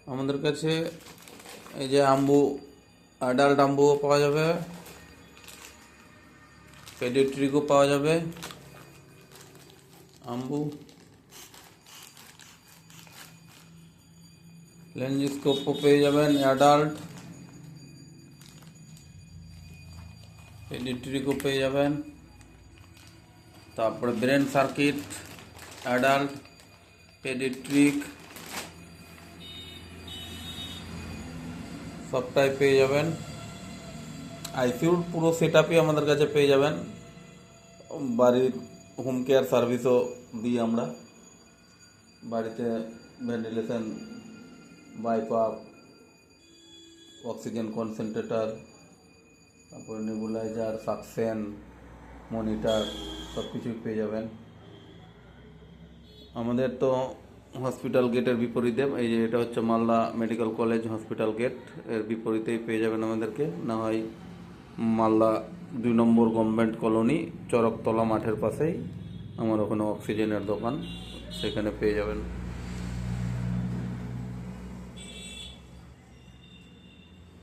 আমাদের কাছে এই যে আম্বু, অ্যাডাল্ট আম্বুও পাওয়া যাবে, পেডিট্রিকও পাওয়া যাবে। আম্বু, লেঞ্জিস্কোপও পেয়ে যাবেন, অ্যাডাল্ট পেডিট্রিকও পেয়ে যাবেন। তারপরে ব্রেন সার্কিট, অ্যাডাল্ট, পেডিট্রিক সবটাই পেয়ে যাবেন। আইসিইউর পুরো সেট আপই আমাদের কাছে পেয়ে যাবেন। বাড়ির হোম কেয়ার সার্ভিসও দিই আমরা। বাড়িতে ভেন্টিলেশন, বাইপাপ, অক্সিজেন কনসেন্ট্রেটর, তারপরে নেবুলাইজার, সাকসেন, মনিটর সব কিছুই পেয়ে যাবেন। আমাদের তো হসপিটাল গেটের বিপরীতে, এই যে এটা হচ্ছে Malda medical college hospital gate, এর বিপরীতেই পেয়ে যাবেন আমাদেরকে। না হয় মালদা 2 নম্বর গভর্নমেন্ট কলোনি, চরকতলা মাঠের পাশেই আমার ওখানে অক্সিজেনের দোকান, সেখানে পেয়ে যাবেন।